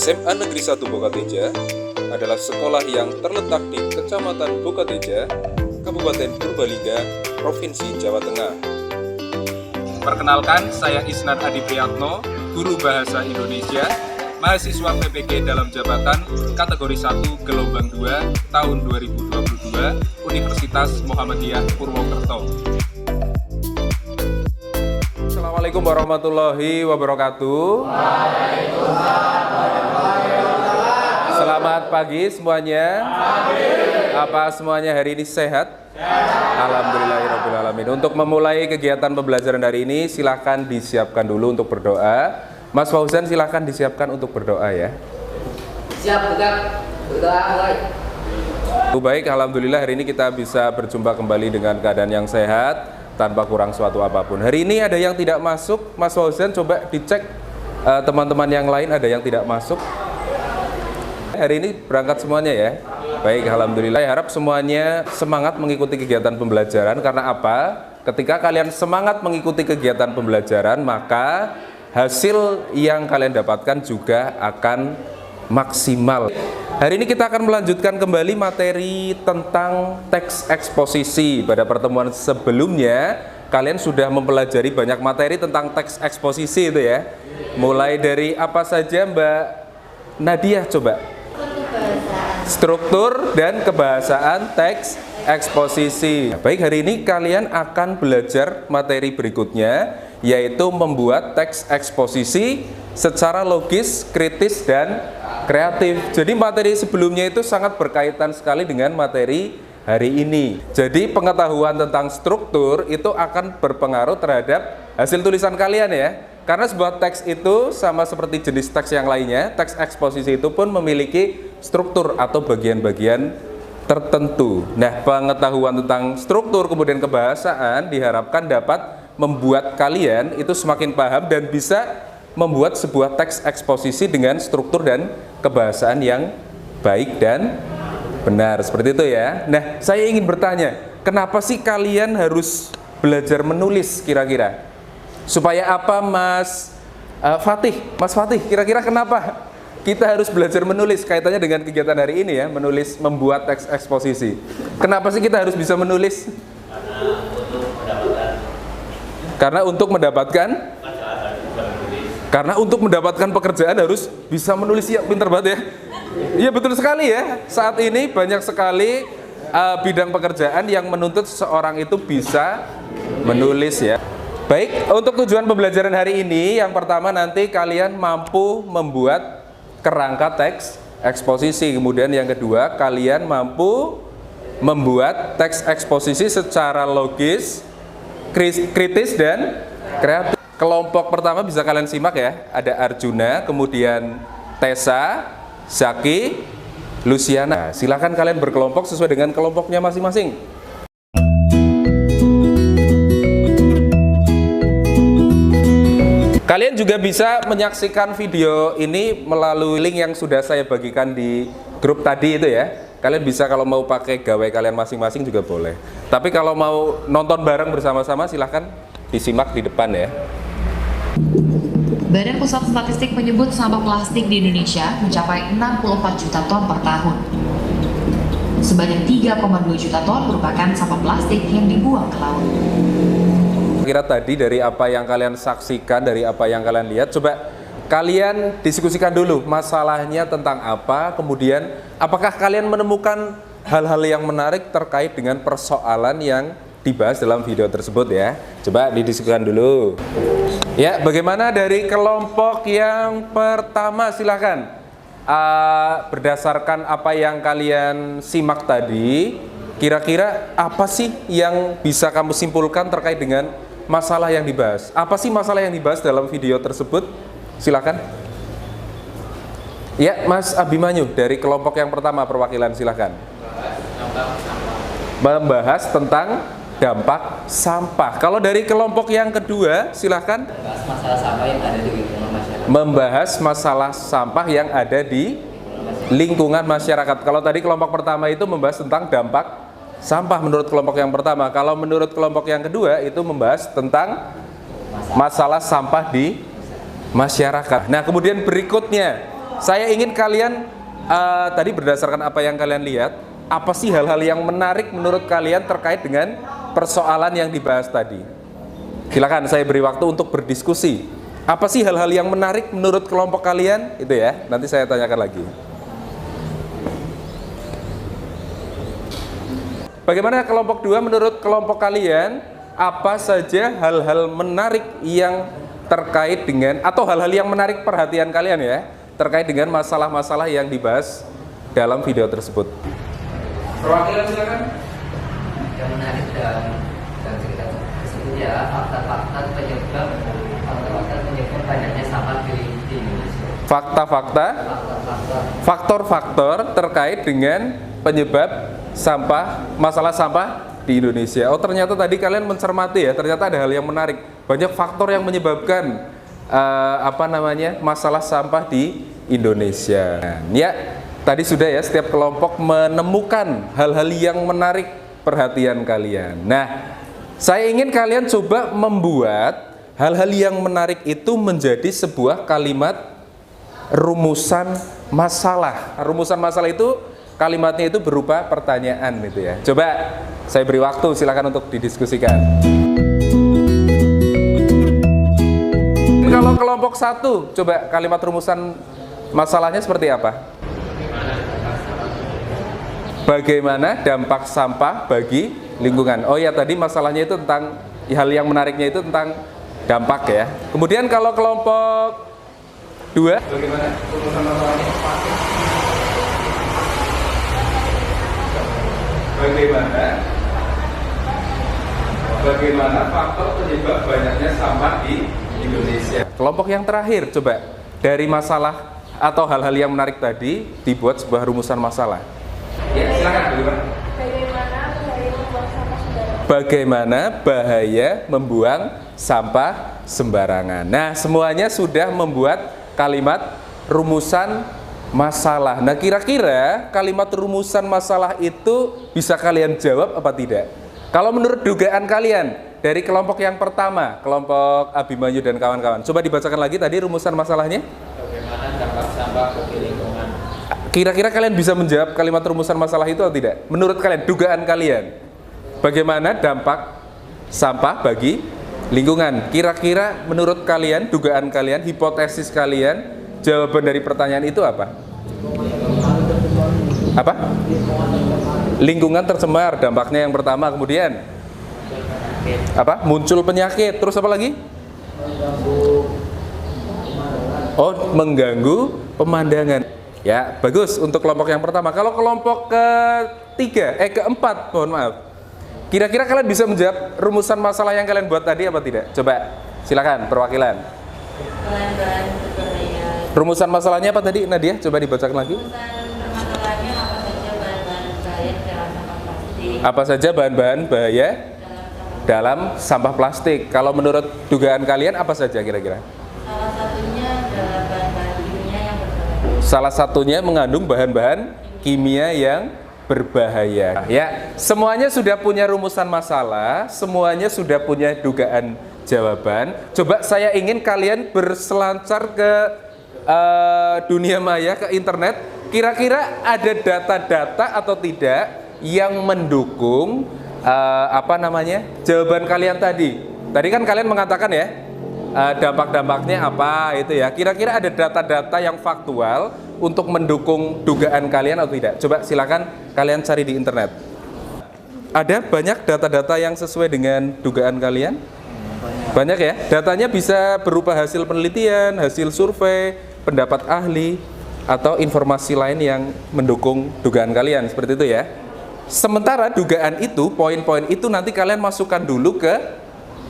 SMA Negeri 1 Bokateja adalah sekolah yang terletak di Kecamatan Bokateja, Kabupaten Purbalingga, Provinsi Jawa Tengah. Perkenalkan, saya Isnan Adi Priyatno, Guru Bahasa Indonesia, mahasiswa PPG dalam jabatan kategori 1 gelombang 2 tahun 2022 Universitas Muhammadiyah Purwokerto. Assalamualaikum warahmatullahi wabarakatuh. Selamat pagi semuanya. Apa semuanya hari ini sehat? Alhamdulillahirrahmanirrahim. Untuk memulai kegiatan pembelajaran hari ini, silahkan disiapkan dulu untuk berdoa. Mas Fauzan, silahkan disiapkan untuk berdoa ya. Siap, berdoa mulai. Baik, alhamdulillah hari ini kita bisa berjumpa kembali dengan keadaan yang sehat tanpa kurang suatu apapun. Hari ini ada yang tidak masuk, Mas Fauzan coba dicek teman-teman yang lain ada yang tidak masuk. Hari ini berangkat semuanya ya. Baik, alhamdulillah. Saya harap semuanya semangat mengikuti kegiatan pembelajaran karena apa? Ketika kalian semangat mengikuti kegiatan pembelajaran, maka hasil yang kalian dapatkan juga akan maksimal. Hari ini kita akan melanjutkan kembali materi tentang teks eksposisi. Pada pertemuan sebelumnya, kalian sudah mempelajari banyak materi tentang teks eksposisi itu ya. Mulai dari apa saja Mbak Nadia coba? Struktur dan kebahasaan teks eksposisi. Baik, hari ini kalian akan belajar materi berikutnya, yaitu membuat teks eksposisi secara logis, kritis, dan kreatif. Jadi materi sebelumnya itu sangat berkaitan sekali dengan materi hari ini. Jadi pengetahuan tentang struktur itu akan berpengaruh terhadap hasil tulisan kalian ya. Karena sebuah teks itu sama seperti jenis teks yang lainnya, teks eksposisi itu pun memiliki struktur atau bagian-bagian tertentu. Nah, pengetahuan tentang struktur kemudian kebahasaan diharapkan dapat membuat kalian itu semakin paham dan bisa membuat sebuah teks eksposisi dengan struktur dan kebahasaan yang baik dan benar. Seperti itu ya. Nah, saya ingin bertanya, kenapa sih kalian harus belajar menulis kira-kira? Supaya apa Mas Fatih? Mas Fatih, kira-kira kenapa kita harus belajar menulis? Kaitannya dengan kegiatan hari ini ya, menulis, membuat teks eksposisi. Kenapa sih kita harus bisa menulis? Karena untuk mendapatkan pekerjaan harus bisa menulis. Ya, pinter banget ya. Iya, betul sekali ya. Saat ini banyak sekali bidang pekerjaan yang menuntut seseorang itu bisa menulis ya. Baik, untuk tujuan pembelajaran hari ini, yang pertama nanti kalian mampu membuat kerangka teks eksposisi. Kemudian yang kedua, kalian mampu membuat teks eksposisi secara logis, kritis, dan kreatif. Kelompok pertama bisa kalian simak ya, ada Arjuna, kemudian Tessa, Zaki, Luciana. Silakan kalian berkelompok sesuai dengan kelompoknya masing-masing. Kalian juga bisa menyaksikan video ini melalui link yang sudah saya bagikan di grup tadi itu ya. Kalian bisa kalau mau pakai gawai kalian masing-masing juga boleh. Tapi kalau mau nonton bareng bersama-sama silahkan disimak di depan ya. Badan Pusat Statistik menyebut sampah plastik di Indonesia mencapai 64 juta ton per tahun. Sebanyak 3,2 juta ton merupakan sampah plastik yang dibuang ke laut. Kira tadi dari apa yang kalian saksikan, dari apa yang kalian lihat, coba kalian diskusikan dulu masalahnya tentang apa, kemudian apakah kalian menemukan hal-hal yang menarik terkait dengan persoalan yang dibahas dalam video tersebut ya. Coba didiskusikan dulu. Ya, bagaimana dari kelompok yang pertama, silahkan. Berdasarkan apa yang kalian simak tadi, kira-kira apa sih yang bisa kamu simpulkan terkait dengan masalah yang dibahas? Apa sih masalah yang dibahas dalam video tersebut? Silakan. Ya, Mas Abimanyu dari kelompok yang pertama perwakilan silakan. Membahas tentang dampak sampah. Kalau dari kelompok yang kedua silakan. Membahas masalah sampah yang ada di lingkungan masyarakat. Kalau tadi kelompok pertama itu membahas tentang dampak sampah menurut kelompok yang pertama. Kalau menurut kelompok yang kedua itu membahas tentang masalah sampah di masyarakat. Nah, kemudian berikutnya Saya ingin kalian tadi berdasarkan apa yang kalian lihat, apa sih hal-hal yang menarik menurut kalian terkait dengan persoalan yang dibahas tadi? Silakan saya beri waktu untuk berdiskusi. Apa sih hal-hal yang menarik menurut kelompok kalian? Itu ya, nanti saya tanyakan lagi. Bagaimana kelompok 2 menurut kelompok kalian? Apa saja hal-hal menarik yang terkait dengan, atau hal-hal yang menarik perhatian kalian ya, terkait dengan masalah-masalah yang dibahas dalam video tersebut? Perwakilan silakan. Yang menarik dan cerita tersebut ya fakta-fakta penyebab banyaknya sampah di Indonesia. Fakta-fakta, faktor-faktor terkait dengan penyebab masalah sampah di Indonesia. Oh, ternyata tadi kalian mencermati ya, ternyata ada hal yang menarik. Banyak faktor yang menyebabkan masalah sampah di Indonesia. Ya, tadi sudah ya, setiap kelompok menemukan hal-hal yang menarik perhatian kalian. Nah, saya ingin kalian coba membuat hal-hal yang menarik itu menjadi sebuah kalimat rumusan masalah. Rumusan masalah itu kalimatnya itu berupa pertanyaan gitu ya. Coba saya beri waktu, silakan untuk didiskusikan. Kalau kelompok 1, coba kalimat rumusan masalahnya seperti apa? Bagaimana dampak sampah bagi lingkungan? Oh ya, tadi masalahnya itu tentang, hal yang menariknya itu tentang dampak ya. Kemudian kalau kelompok 2, bagaimana rumusan masalahnya? Bagaimana faktor penyebab banyaknya sampah di Indonesia? Kelompok yang terakhir, coba dari masalah atau hal-hal yang menarik tadi dibuat sebuah rumusan masalah. Ya, silakan. Bagaimana bahaya membuang sampah sembarangan? Nah, semuanya sudah membuat kalimat rumusan masalah. Nah, kira-kira kalimat rumusan masalah itu bisa kalian jawab apa tidak? Kalau menurut dugaan kalian dari kelompok yang pertama, kelompok Abimanyu dan kawan-kawan, coba dibacakan lagi tadi rumusan masalahnya. Bagaimana dampak sampah bagi lingkungan? Kira-kira kalian bisa menjawab kalimat rumusan masalah itu atau tidak? Menurut kalian, dugaan kalian, bagaimana dampak sampah bagi lingkungan? Kira-kira menurut kalian, dugaan kalian, hipotesis kalian, jawaban dari pertanyaan itu apa? Apa? Lingkungan tercemar, dampaknya yang pertama. Kemudian apa? Muncul penyakit. Terus apa lagi? Oh, mengganggu pemandangan. Ya, bagus untuk kelompok yang pertama. Kalau kelompok keempat, mohon maaf. Kira-kira kalian bisa menjawab rumusan masalah yang kalian buat tadi apa tidak? Coba, silakan perwakilan. Rumusan masalahnya apa tadi, Nadia? Coba dibacakan lagi. Apa saja bahan-bahan bahaya dalam sampah plastik? Kalau menurut dugaan kalian apa saja kira-kira? Salah satunya adalah bahan-bahan kimia yang berbahaya. Salah satunya mengandung bahan-bahan kimia yang berbahaya. Ya, semuanya sudah punya rumusan masalah, semuanya sudah punya dugaan jawaban. Coba saya ingin kalian berselancar ke dunia maya, ke internet. Kira-kira ada data-data atau tidak yang mendukung jawaban kalian tadi. Tadi kan kalian mengatakan ya, dampak-dampaknya apa itu ya. Kira-kira ada data-data yang faktual untuk mendukung dugaan kalian atau tidak? Coba silakan kalian cari di internet. Ada banyak data-data yang sesuai dengan dugaan kalian? Banyak ya. Datanya bisa berupa hasil penelitian, hasil survei, pendapat ahli, atau informasi lain yang mendukung dugaan kalian. Seperti itu ya. Sementara dugaan itu, poin-poin itu nanti kalian masukkan dulu ke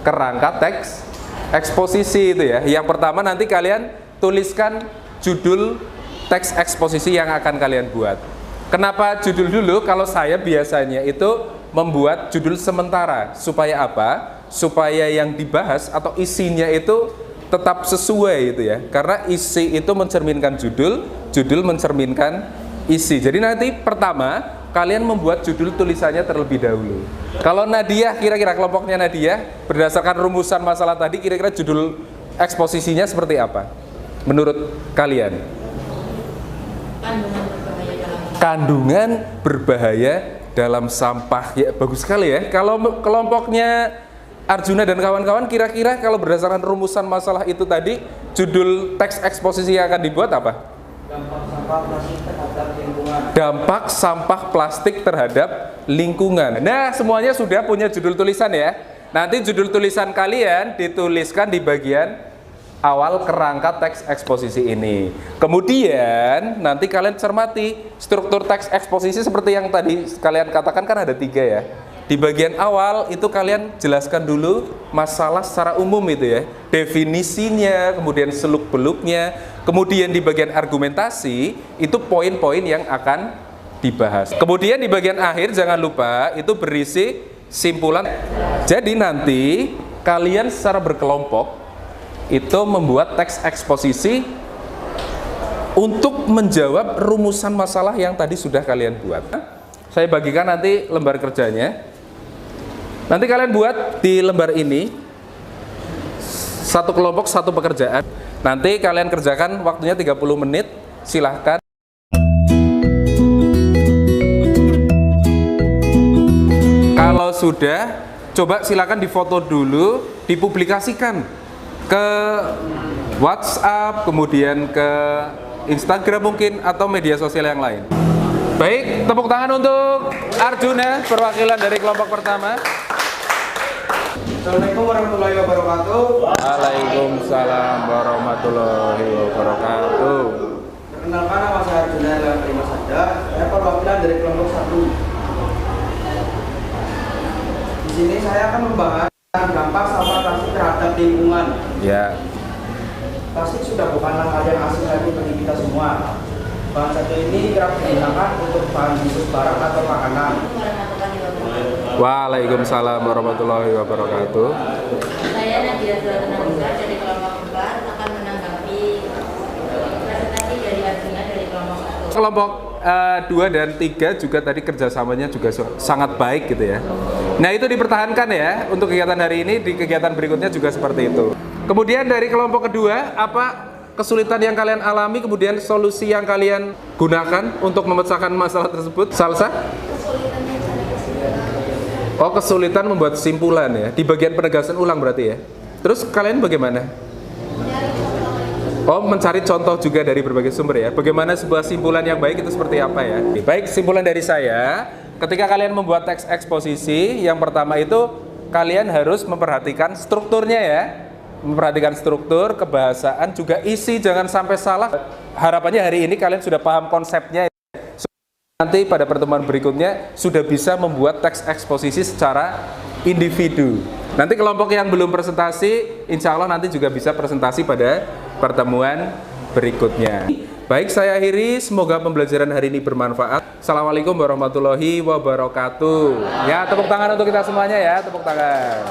kerangka teks eksposisi itu ya. Yang pertama nanti kalian tuliskan judul teks eksposisi yang akan kalian buat. Kenapa judul dulu? Kalau saya biasanya itu membuat judul sementara. Supaya apa? Supaya yang dibahas atau isinya itu tetap sesuai itu ya. Karena isi itu mencerminkan judul, judul mencerminkan isi. Jadi nanti pertama kalian membuat judul tulisannya terlebih dahulu. Kalau Nadia, kira-kira kelompoknya Nadia, berdasarkan rumusan masalah tadi, kira-kira judul eksposisinya seperti apa? Menurut kalian? Kandungan berbahaya dalam Kandungan berbahaya dalam sampah. sampah. Ya, bagus sekali ya. Kalau kelompoknya Arjuna dan kawan-kawan, kira-kira kalau berdasarkan rumusan masalah itu tadi, judul teks eksposisi yang akan dibuat apa? Dampak sampah plastik terhadap lingkungan. Nah, semuanya sudah punya judul tulisan ya. Nanti judul tulisan kalian dituliskan di bagian awal kerangka teks eksposisi ini. Kemudian nanti kalian cermati struktur teks eksposisi seperti yang tadi kalian katakan, kan ada 3 ya. Di bagian awal itu kalian jelaskan dulu masalah secara umum itu ya, definisinya, kemudian seluk-beluknya, kemudian di bagian argumentasi itu poin-poin yang akan dibahas. Kemudian di bagian akhir jangan lupa itu berisi simpulan. Jadi nanti kalian secara berkelompok itu membuat teks eksposisi untuk menjawab rumusan masalah yang tadi sudah kalian buat. Saya bagikan nanti lembar kerjanya. Nanti kalian buat di lembar ini, satu kelompok satu pekerjaan. Nanti kalian kerjakan, waktunya 30 menit, silahkan. Kalau sudah, coba silakan difoto dulu, dipublikasikan ke WhatsApp, kemudian ke Instagram mungkin, atau media sosial yang lain. Baik, tepuk tangan untuk Arjuna, perwakilan dari kelompok pertama. Assalamualaikum warahmatullahi wabarakatuh. Waalaikumsalam warahmatullahi wabarakatuh. Perkenalkan, nama saya Arjuna Ilham Prima Sada. Saya perwakilan dari kelompok 1. Di sini saya akan membahas dampak sampah plastik terhadap lingkungan. Ya, Plastik sudah bukanlah hal yang asing lagi bagi kita semua. Bahan satu ini kerap digunakan untuk bahan bisnis barang atau makanan. waalaikumsalam warahmatullahi wabarakatuh. Saya Nadia Zulatanazar dari kelompok 4 akan menanggapi presentasi dari Arjuna dari kelompok 1. Kelompok 2 dan 3 juga tadi kerjasamanya juga sangat baik gitu ya. Nah, itu dipertahankan ya untuk kegiatan hari ini, di kegiatan berikutnya juga seperti itu. Kemudian dari kelompok kedua, apa kesulitan yang kalian alami, kemudian solusi yang kalian gunakan untuk memecahkan masalah tersebut? Salsa? Oh, kesulitan membuat kesimpulan ya, di bagian penegasan ulang berarti ya. Terus kalian bagaimana? Oh, mencari contoh juga dari berbagai sumber ya. Bagaimana sebuah simpulan yang baik itu seperti apa ya? Baik, kesimpulan dari saya, ketika kalian membuat teks eksposisi, yang pertama itu kalian harus memperhatikan strukturnya ya. Memperhatikan struktur, kebahasaan, juga isi, jangan sampai salah. Harapannya hari ini kalian sudah paham konsepnya. Nanti pada pertemuan berikutnya sudah bisa membuat teks eksposisi secara individu. Nanti kelompok yang belum presentasi, insya Allah nanti juga bisa presentasi pada pertemuan berikutnya. Baik, saya akhiri. Semoga pembelajaran hari ini bermanfaat. Assalamualaikum warahmatullahi wabarakatuh. Ya, tepuk tangan untuk kita semuanya ya, tepuk tangan.